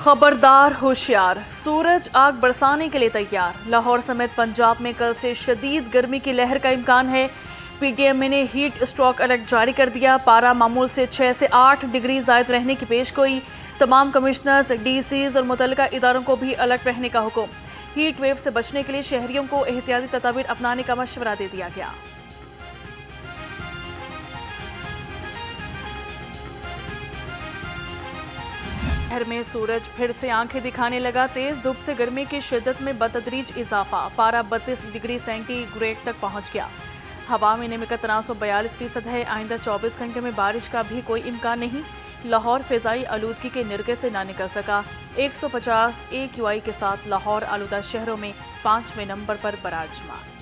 खबरदार होशियार, सूरज आग बरसाने के लिए तैयार। लाहौर समेत पंजाब में कल से शदीद गर्मी की लहर का इम्कान है। पीटीएम ने हीट स्ट्रोक अलर्ट जारी कर दिया। पारा मामूल से 6 से 8 डिग्री जायद रहने की पेशगोई। तमाम कमिश्नर्स, डीसीज और मुतल्लिका इदारों को भी अलर्ट रहने का हुक्म। हीट वेव से बचने के लिए शहरियों को एहतियाती तदाबीर अपनाने का मशवरा दे दिया गया। शहर में सूरज फिर से आंखें दिखाने लगा। तेज धूप से गर्मी की शिद्दत में बतदरीज इजाफा। पारा 32 डिग्री सेंटीग्रेड तक पहुंच गया। हवा में नमी का तनासब 42% है। आइंदा 24 घंटे में बारिश का भी कोई इम्कान नहीं। लाहौर फिजाई आलूदगी के निरगे से ना निकल सका। 150 AQI के साथ लाहौर आलूदा शहरों में 5वें नंबर पर बराजमान।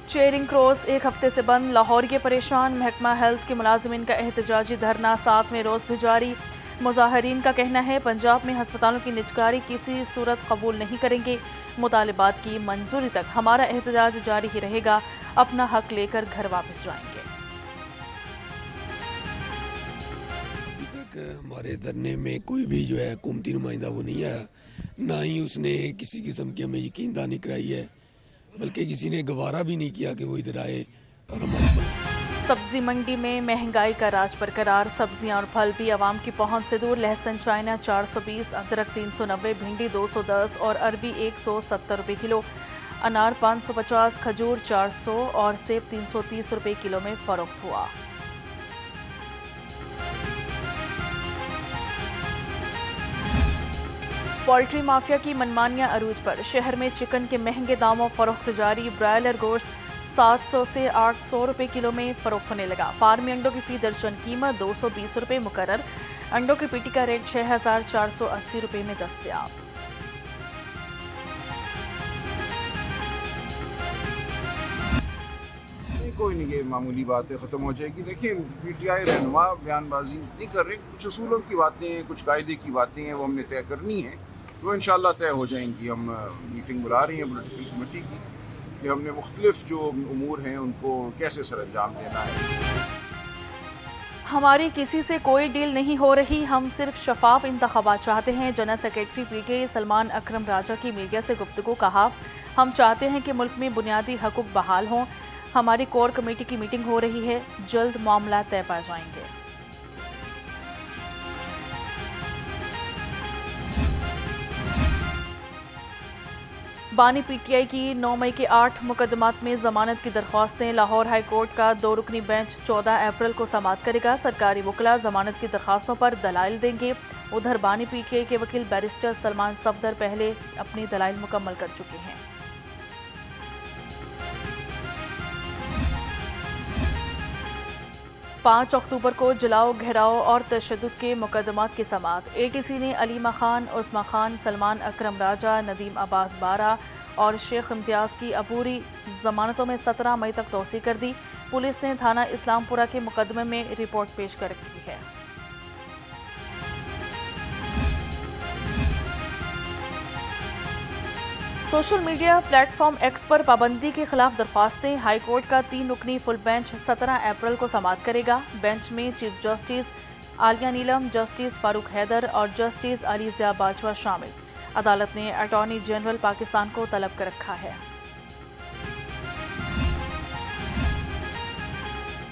चेयरिंग क्रॉस एक हफ्ते से बंद। लाहौर के परेशान। महकमा हेल्थ के मुलाजिमीन का एहतजाजी धरना 7वें रोज भी जारी। मुजाहरीन का कहना है पंजाब में हस्पतालों की निजकारी किसी सूरत कबूल नहीं करेंगे। मुतालिबात की मंजूरी तक हमारा एहतजाज जारी ही रहेगा। अपना हक लेकर घर वापस जाएंगे। अभी तक हमारे धरने में कोई भी जो है हुकूमती नुमाइंदा वो नहीं आया, ना ही उसने किसी किस्म की हमें यकीन दहानी कराई है, बल्कि किसी ने गवारा भी नहीं किया कि वो इधर आए और हमारे। सब्जी मंडी में महंगाई का राज बरकरार। सब्जियां और फल भी आवाम की पहुंच से दूर। लहसुन चाइना 420, अदरक 390, भिंडी 210 और अरबी 170 रुपये किलो। अनार 550, खजूर 400 और सेब 330 रुपये किलो में फरोख्त हुआ। पोल्ट्री माफिया की मनमानियां अरूज पर। शहर में चिकन के महंगे दामों फरोख्त जारी। ब्रायलर गोश्त 700 से 800 रुपये किलो में फरोख्त होने लगा। फार्मी अंडों की फी दर्जन कीमत 220 रुपये मुकर्रर। अंडों की पीटी का रेट 6480 रुपये में दस्तयाब। कोई नहीं, ये मामूली बात है, ख़त्म हो जाएगी। देखिए, पीटीआई रहनुमा बयानबाजी नहीं कर रहे। कुछ उसूलों की बातें हैं, कुछ कायदे की बातें हैं, वो हमने तय करनी है, तो इंशाल्लाह तय हो जाएंगी। हम मीटिंग बुला रही हैं पॉलिटिकल कमेटी की कि हमने मुख्तलिफ जो उमूर हैं उनको कैसे सर अंजाम देना है। हमारी किसी से कोई डील नहीं हो रही, हम सिर्फ शफाफ इंतखाबात चाहते हैं। जनरल सेक्रेटरी पीटीआई सलमान अकरम राजा की मीडिया से गुफ्तगू। कहा, हम चाहते हैं कि मुल्क में बुनियादी हकूक बहाल हों। हमारी कोर कमेटी की मीटिंग हो रही है, जल्द मामला तय पा जाएंगे। बानी पीटीआई की 9 मई के 8 मुकदमात में जमानत की दरख्वास्तें। लाहौर हाई कोर्ट का 2 रुकनी बेंच 14 अप्रैल को समाअत करेगा। सरकारी वकला जमानत की दरख्वास्तों पर दलाइल देंगे। उधर बानी पीटीआई के वकील बैरिस्टर सलमान सफदर पहले अपनी दलाइल मुकम्मल कर चुके हैं। 5 अक्टूबर को जलाओ, घेराव और तशद्दुद के मुकदमात की समाअत। एटीसी ने अलीमा खान, उस्मा खान, सलमान अकरम राजा, नदीम अब्बास बारा और शेख इम्तियाज़ की अबूरी जमानतों में 17 मई तक तोसी कर दी। पुलिस ने थाना इस्लामपुरा के मुकदमे में रिपोर्ट पेश कर रखी है। सोशल मीडिया प्लेटफॉर्म एक्स पर पाबंदी के खिलाफ दरख्वास्तें। हाई कोर्ट का 3 रुकनी फुल बेंच 17 अप्रैल को समाअत करेगा। बेंच में चीफ जस्टिस आलिया नीलम, जस्टिस फारूक हैदर और जस्टिस अली ज़िया बाजवा शामिल। अदालत ने अटॉर्नी जनरल पाकिस्तान को तलब कर रखा है।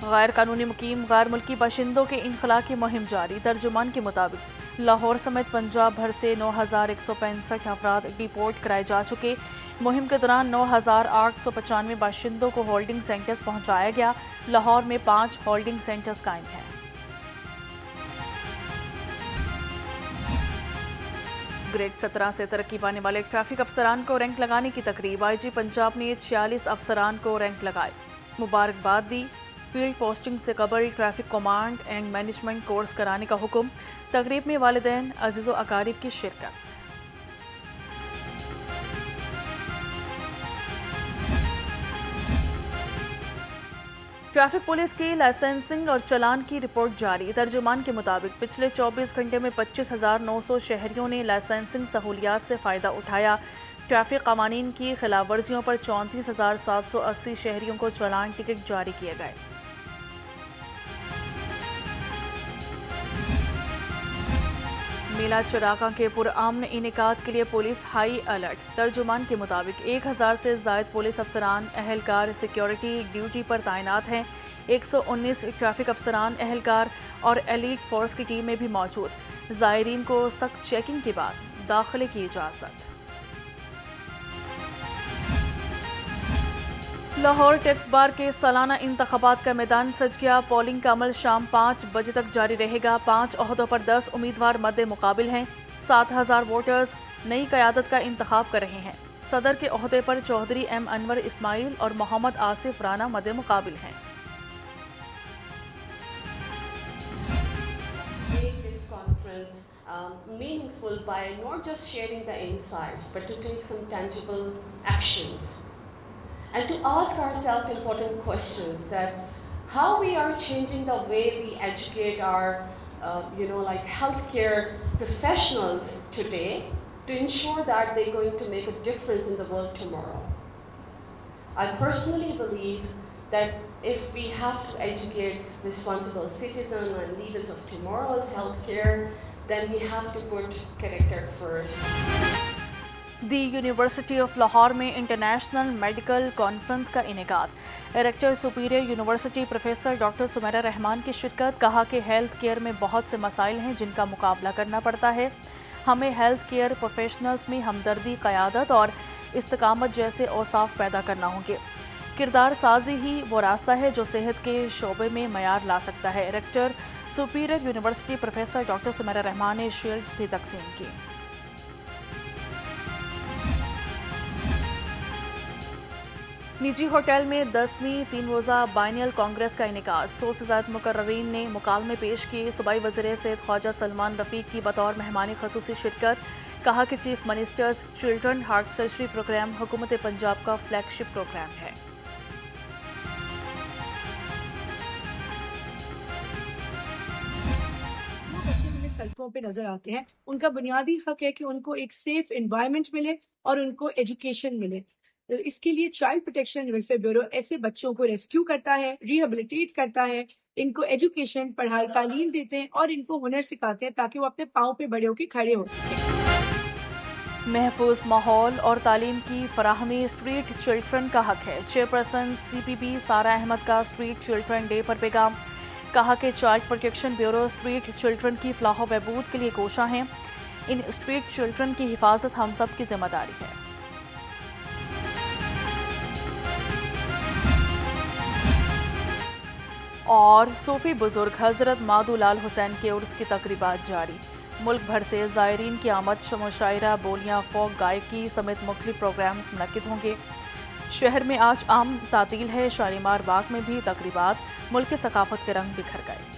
गैर कानूनी मुकीम गैर मुल्की बाशिंदों के इनखला की मुहिम जारी। तर्जुमान के मुताबिक लाहौर समेत पंजाब भर से 9165 अफराद डिपोर्ट कराए जा चुके। मुहिम के दौरान 9895 बाशिंदों को होल्डिंग सेंटर्स पहुंचाया गया। लाहौर में 5 होल्डिंग सेंटर्स कायम हैं। ग्रेड 17 से तरक्की पाने वाले ट्रैफिक अफसरान को रैंक लगाने की तकरीब। आईजी पंजाब ने 46 अफसरान को रैंक लगाए, मुबारकबाद दी। फील्ड पोस्टिंग से कबल traffic command and management course कराने का हुक्म। तकरीब में वालिदैन, अजीज़ो अकारिब की शिरकत। ट्रैफिक पुलिस की लाइसेंसिंग और चलान की रिपोर्ट जारी। तर्जुमान के मुताबिक पिछले 24 घंटे में 25,900 शहरियों ने लाइसेंसिंग सहूलियात से फ़ायदा उठाया। ट्रैफिक कवानीन की खिलाफ वर्जियों पर 34,780 शहरियों को चालान टिकट जारी किए गए। मेला चरागा के पुरअमन इनेकाद के लिए पुलिस हाई अलर्ट। तर्जुमान के मुताबिक 1000 से जायद पुलिस अफसरान एहलकार सिक्योरिटी ड्यूटी पर तैनात हैं। 119 ट्रैफिक अफसरान एहलकार और एलीट फोर्स की टीमें भी मौजूद। ज़ायरीन को सख्त चेकिंग के बाद दाखिले की इजाज़त। लाहौर टैक्स बार के सालाना इंतखाबात का मैदान सज गया। पोलिंग का अमल शाम 5 बजे तक जारी रहेगा। 5 ओहदों पर 10 उम्मीदवार मद्दे मुकाबिल हैं। 7000 वोटर्स नई क़यादत का इंतखाब कर रहे हैं। सदर के ओहदे पर चौधरी एम अनवर इस्माइल और मोहम्मद आसिफ राना मद्दे मुकाबिल हैं। Meaningful by not just sharing the insights, but to take some tangible actions and to ask ourselves important questions, that how we are changing the way we educate our like healthcare professionals today to ensure that they're going to make a difference in the world tomorrow. I personally believe that if we have to educate responsible citizens and leaders of tomorrow's healthcare, then we have to put character first. The university of Lahore में international medical conference का इनेकाद। Rector superior university professor doctor Sumera Rahman की शिरकत। कहा कि health care में बहुत से मसाइल हैं जिनका मुकाबला करना पड़ता है। हमें हेल्थ केयर प्रोफेशनल्स में हमदर्दी, क़यादत और इस्तकामत जैसे औसाफ पैदा करना होंगे। किरदार साजी ही वो रास्ता है जो सेहत के शोबे में मयार ला सकता है। Rector superior university professor doctor Sumera Rahman ने शील्ड्स भी तकसीम की। निजी होटल में 10वीं 3 रोज़ा बाइनियल कांग्रेस का इनेकाद। 100 से ज़्यादा मुकर्ररीन ने मुकालमे पेश किए। सूबाई वज़ीर सैयद ख्वाजा सलमान रफ़ीक की बतौर मेहमान ख़ुसूसी शिरकत। कहा कि chief minister's children heart surgery programme हुकूमत पंजाब का फ्लैगशिप प्रोग्राम है। सड़कों पे नजर आते हैं, उनका बुनियादी हक है कि उनको एक सेफ एनवायरनमेंट मिले और उनको एजुकेशन मिले। इसके लिए child protection and welfare bureau ऐसे बच्चों को रेस्क्यू करता है, रिहेबिलिटेट करता है, इनको एजुकेशन, पढ़ाई, तालीम देते हैं और इनको हुनर सिखाते हैं ताकि वो अपने पाँव पे बड़े होकर खड़े हो सकें। महफूज माहौल और तालीम की फराहमी स्ट्रीट चिल्ड्रन का हक है। चेयरपर्सन CPB सारा अहमद का स्ट्रीट चिल्ड्रन डे पर पैगाम। कहा कि child protection bureau street children की फलाह बहबूद के लिए कोशा हैं। इन स्ट्रीट चिल्ड्रन की हिफाजत हम सब की जिम्मेदारी है। और सूफी बुजुर्ग हजरत मादू लाल हुसैन के उर्स की तकरीबात जारी। मुल्क भर से ज़ायरीन की आमद, मुशायरा, बोलियाँ, फोक गायकी समेत मुख्तलिफ प्रोग्राम्स मुनक्किद होंगे। शहर में आज आम तातील है। शालीमार बाग में भी तकरीबात मुल्क की सकाफत के रंग बिखर गए।